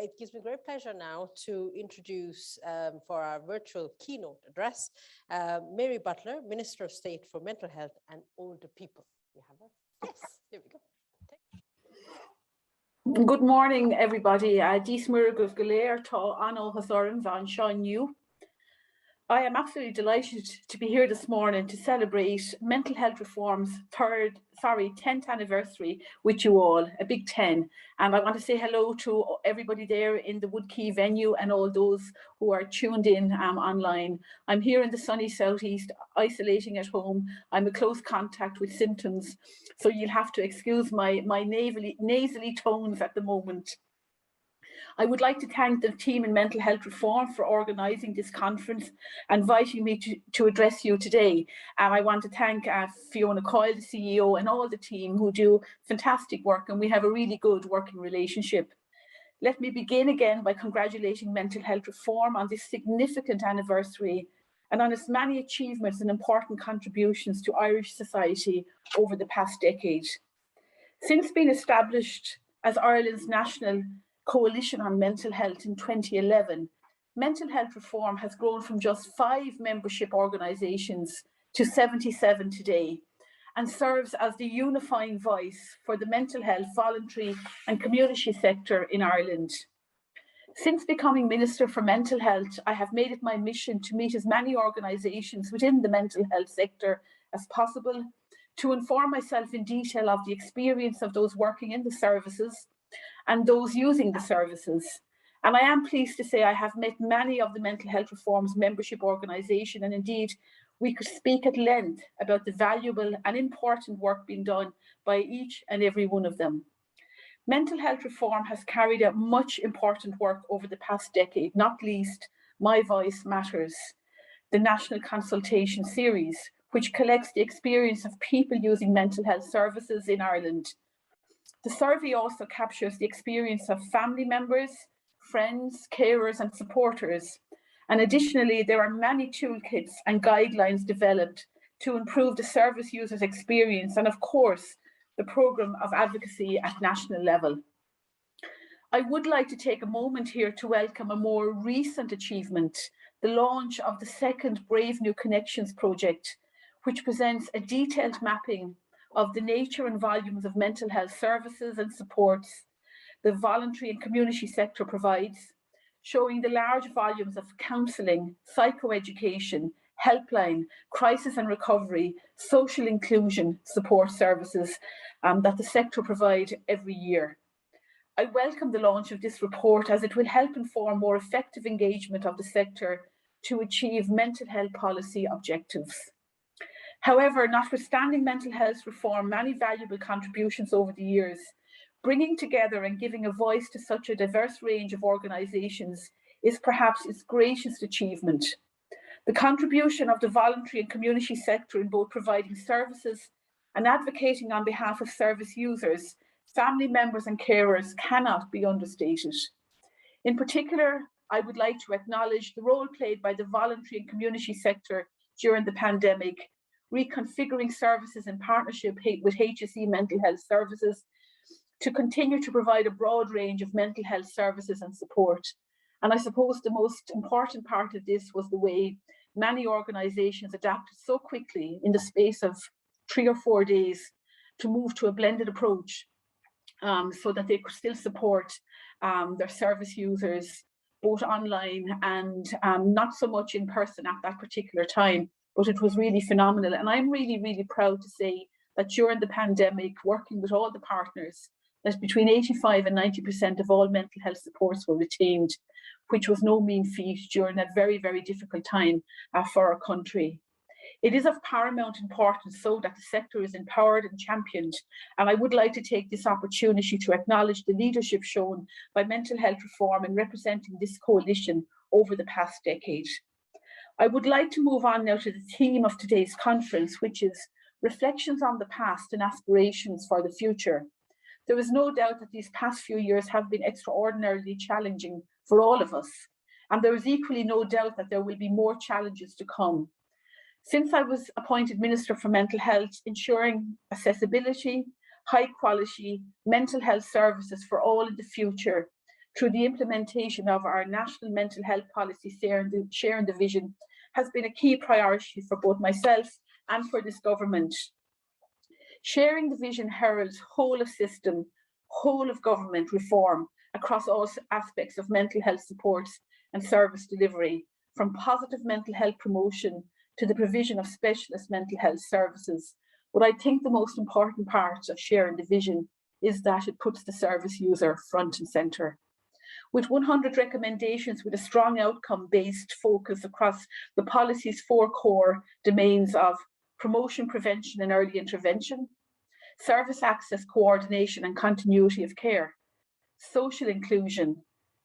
It gives me great pleasure now to introduce for our virtual keynote address, Mary Butler, Minister of State for Mental Health and Older People. You have her? Yes, here we go. Good morning, everybody. Dis Murgov Galer to Anno Hazoran Van Sean Yu. I am absolutely delighted to be here this morning to celebrate mental health reform's 10th anniversary with you all, a big 10. And I want to say hello to everybody there in the Woodkey venue and all those who are tuned in online. I'm here in the sunny southeast, isolating at home. I'm in close contact with symptoms, so you'll have to excuse my nasally tones at the moment. I would like to thank the team in mental health reform for organising this conference and inviting me to address you today. And I want to thank Fiona Coyle, the CEO, and all the team who do fantastic work, and we have a really good working relationship. Let me begin again by congratulating mental health reform on this significant anniversary and on its many achievements and important contributions to Irish society over the past decade. Since being established as Ireland's national coalition on mental health in 2011, mental health reform has grown from just 5 membership organisations to 77 today, and serves as the unifying voice for the mental health, voluntary and community sector in Ireland. Since becoming Minister for Mental Health, I have made it my mission to meet as many organisations within the mental health sector as possible, to inform myself in detail of the experience of those working in the services and those using the services. And I am pleased to say I have met many of the mental health reform's membership organisation, and indeed we could speak at length about the valuable and important work being done by each and every one of them. Mental health reform has carried out much important work over the past decade, not least My Voice Matters, the national consultation series, which collects the experience of people using mental health services in Ireland. The survey also captures the experience of family members, friends, carers and supporters. And additionally, there are many toolkits and guidelines developed to improve the service user's experience and, of course, the programme of advocacy at national level. I would like to take a moment here to welcome a more recent achievement, the launch of the second Brave New Connections project, which presents a detailed mapping of the nature and volumes of mental health services and supports the voluntary and community sector provides, showing the large volumes of counselling, psychoeducation, helpline, crisis and recovery, social inclusion support services that the sector provide every year. I welcome the launch of this report as it will help inform more effective engagement of the sector to achieve mental health policy objectives. However, notwithstanding mental health reform, many valuable contributions over the years, bringing together and giving a voice to such a diverse range of organisations is perhaps its greatest achievement. The contribution of the voluntary and community sector in both providing services and advocating on behalf of service users, family members and carers cannot be understated. In particular, I would like to acknowledge the role played by the voluntary and community sector during the pandemic, reconfiguring services in partnership with HSE Mental Health Services to continue to provide a broad range of mental health services and support. And I suppose the most important part of this was the way many organisations adapted so quickly in the space of 3 or 4 days to move to a blended approach so that they could still support their service users both online and not so much in person at that particular time. But it was really phenomenal. And I'm really, really proud to say that during the pandemic, working with all the partners, that between 85 and 90% of all mental health supports were retained, which was no mean feat during that very, very difficult time for our country. It is of paramount importance so that the sector is empowered and championed. And I would like to take this opportunity to acknowledge the leadership shown by mental health reform in representing this coalition over the past decade. I would like to move on now to the theme of today's conference, which is reflections on the past and aspirations for the future. There is no doubt that these past few years have been extraordinarily challenging for all of us, and there is equally no doubt that there will be more challenges to come. Since I was appointed Minister for Mental Health, ensuring accessibility, high quality mental health services for all in the future through the implementation of our National Mental Health Policy Sharing the Vision has been a key priority for both myself and for this government. Sharing the Vision heralds whole of system, whole of government reform across all aspects of mental health supports and service delivery, from positive mental health promotion to the provision of specialist mental health services. But I think the most important part of Sharing the Vision is that it puts the service user front and centre. With 100 recommendations with a strong outcome-based focus across the policy's 4 core domains of promotion, prevention and early intervention, service access, coordination and continuity of care, social inclusion,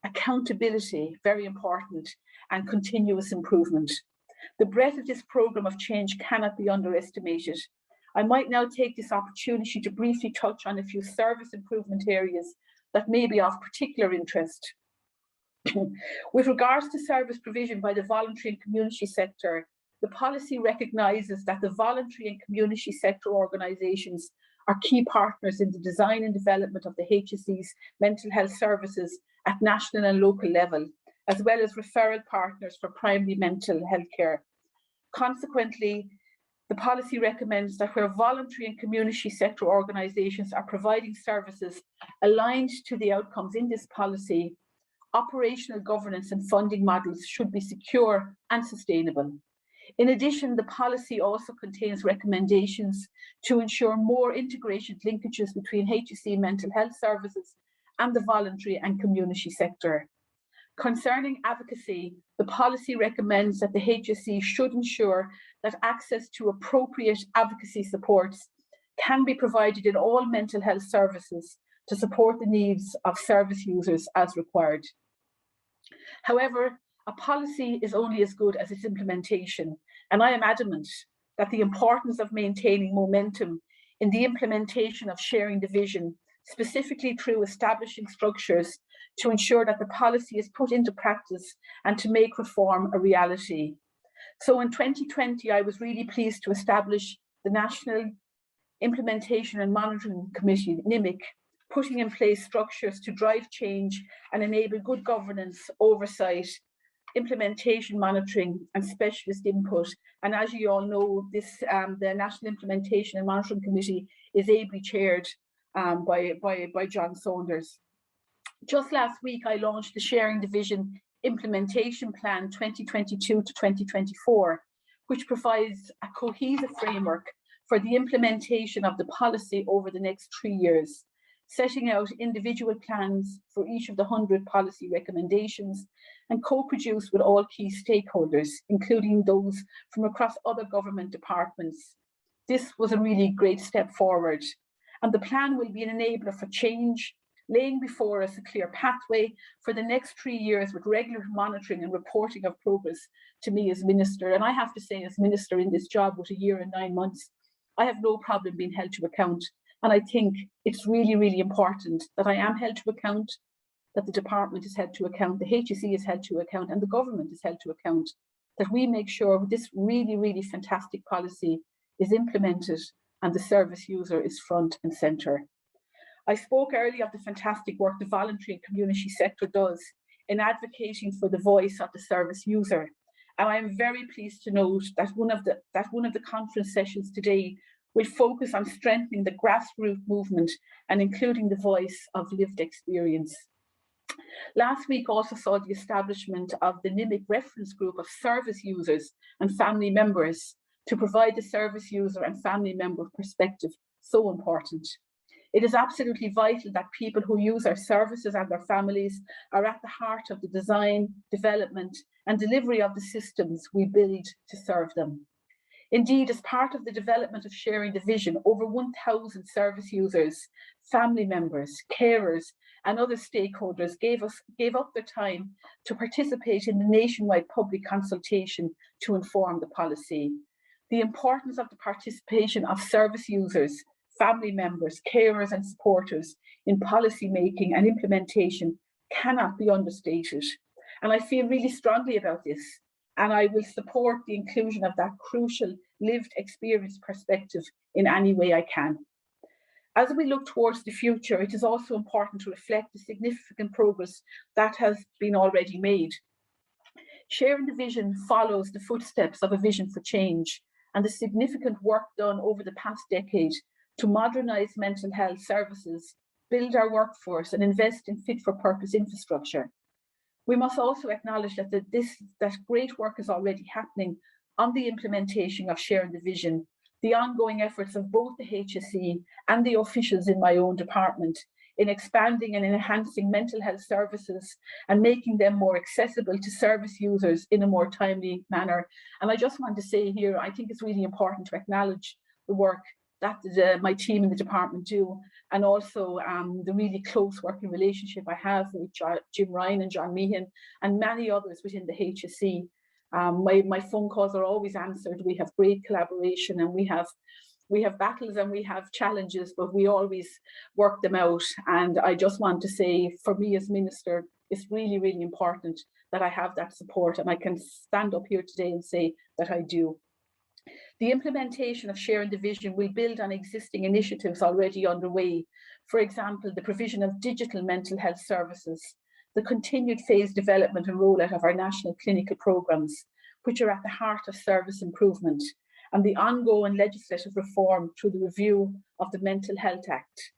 accountability, very important, and continuous improvement. The breadth of this programme of change cannot be underestimated. I might now take this opportunity to briefly touch on a few service improvement areas that may be of particular interest. With regards to service provision by the voluntary and community sector, the policy recognises that the voluntary and community sector organisations are key partners in the design and development of the HSE's mental health services at national and local level, as well as referral partners for primary mental health care. Consequently, the policy recommends that where voluntary and community sector organisations are providing services aligned to the outcomes in this policy, operational governance and funding models should be secure and sustainable. In addition, the policy also contains recommendations to ensure more integrated linkages between HSE mental health services and the voluntary and community sector. Concerning advocacy, the policy recommends that the HSE should ensure that access to appropriate advocacy supports can be provided in all mental health services to support the needs of service users as required. However, a policy is only as good as its implementation, and I am adamant that the importance of maintaining momentum in the implementation of Sharing the Vision, specifically through establishing structures to ensure that the policy is put into practice and to make reform a reality. So in 2020, I was really pleased to establish the National Implementation and Monitoring Committee, NIMIC, putting in place structures to drive change and enable good governance, oversight, implementation monitoring and specialist input. And as you all know, this the National Implementation and Monitoring Committee is ably chaired by John Saunders. Just last week, I launched the Sharing the Vision Implementation Plan 2022 to 2024, which provides a cohesive framework for the implementation of the policy over the next 3 years, setting out individual plans for each of the 100 policy recommendations and co-produced with all key stakeholders, including those from across other government departments. This was a really great step forward, and the plan will be an enabler for change, laying before us a clear pathway for the next 3 years with regular monitoring and reporting of progress to me as Minister. And I have to say, as Minister in this job with 1 year and 9 months, I have no problem being held to account. And I think it's really, really important that I am held to account, that the department is held to account, the HSE is held to account, and the government is held to account, that we make sure this really, really fantastic policy is implemented and the service user is front and centre. I spoke earlier of the fantastic work the voluntary and community sector does in advocating for the voice of the service user. And I am very pleased to note that one of the conference sessions today will focus on strengthening the grassroots movement and including the voice of lived experience. Last week also saw the establishment of the NIMIC reference group of service users and family members to provide the service user and family member perspective, so important. It is absolutely vital that people who use our services and their families are at the heart of the design, development and delivery of the systems we build to serve them. Indeed, as part of the development of Sharing the Vision, over 1,000 service users, family members, carers and other stakeholders gave up their time to participate in the nationwide public consultation to inform the policy. The importance of the participation of service users, family members, carers and supporters in policy making and implementation cannot be understated. And I feel really strongly about this, and I will support the inclusion of that crucial lived experience perspective in any way I can. As we look towards the future, it is also important to reflect the significant progress that has been already made. Sharing the vision follows the footsteps of a vision for change and the significant work done over the past decade to modernise mental health services, build our workforce and invest in fit-for-purpose infrastructure. We must also acknowledge that great work is already happening on the implementation of Sharing the Vision, the ongoing efforts of both the HSE and the officials in my own department in expanding and enhancing mental health services and making them more accessible to service users in a more timely manner. And I just want to say here, I think it's really important to acknowledge the work that my team in the department do, and also the really close working relationship I have with Jim Ryan and John Meehan and many others within the HSE. My phone calls are always answered. We have great collaboration, and we have battles and we have challenges, but we always work them out. And I just want to say, for me as Minister, it's really, really important that I have that support, and I can stand up here today and say that I do. The implementation of Sharing the Vision will build on existing initiatives already underway. For example, the provision of digital mental health services, the continued phased development and rollout of our national clinical programmes, which are at the heart of service improvement, and the ongoing legislative reform through the review of the Mental Health Act.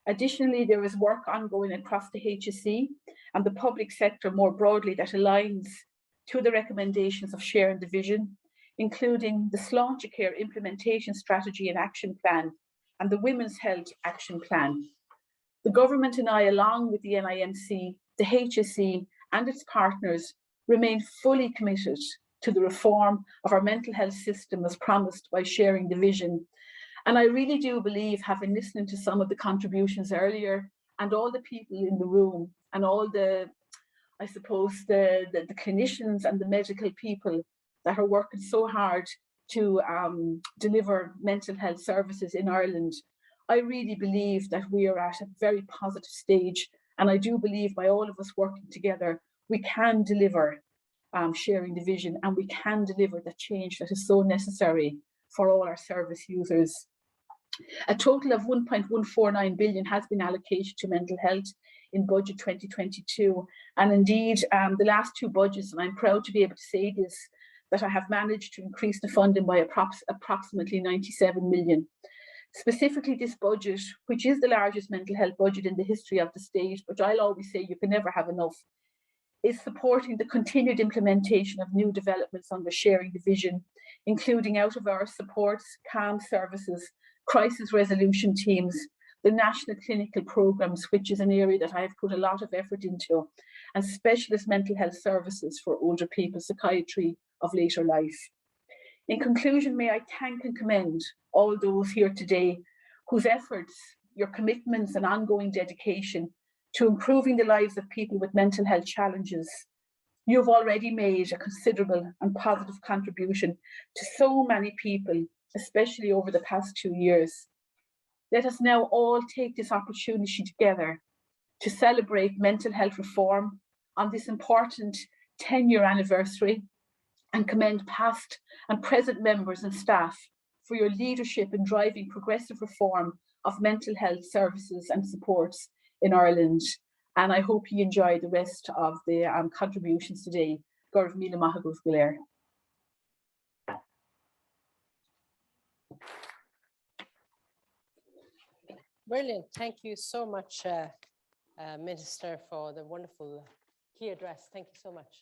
Additionally, there is work ongoing across the HSE and the public sector more broadly that aligns to the recommendations of Sharing the Vision, including the Sláinte Care Implementation Strategy and Action Plan and the Women's Health Action Plan. The government and I, along with the NIMC, the HSE and its partners, remain fully committed to the reform of our mental health system as promised by Sharing the Vision. And I really do believe, having listened to some of the contributions earlier and all the people in the room and all the, I suppose, the clinicians and the medical people that are working so hard to deliver mental health services in Ireland, I really believe that we are at a very positive stage. And I do believe by all of us working together, we can deliver Sharing the Vision, and we can deliver the change that is so necessary for all our service users. A total of 1.149 billion has been allocated to mental health in budget 2022. And indeed, the last two budgets, and I'm proud to be able to say this, that I have managed to increase the funding by approximately 97 million. Specifically, this budget, which is the largest mental health budget in the history of the state, but I'll always say you can never have enough, is supporting the continued implementation of new developments under Sharing the Vision, including out-of-hours supports, CALM services, crisis resolution teams, the national clinical programmes, which is an area that I have put a lot of effort into, and specialist mental health services for older people, psychiatry of later life. In conclusion, may I thank and commend all those here today whose efforts, your commitments and ongoing dedication to improving the lives of people with mental health challenges. You have already made a considerable and positive contribution to so many people, especially over the past 2 years. Let us now all take this opportunity together to celebrate mental health reform on this important 10-year anniversary, and commend past and present members and staff for your leadership in driving progressive reform of mental health services and supports in Ireland. And I hope you enjoy the rest of the contributions today. Gorv Míle Maith Agus Go Léir. Brilliant. Thank you so much, Minister, for the wonderful key address. Thank you so much.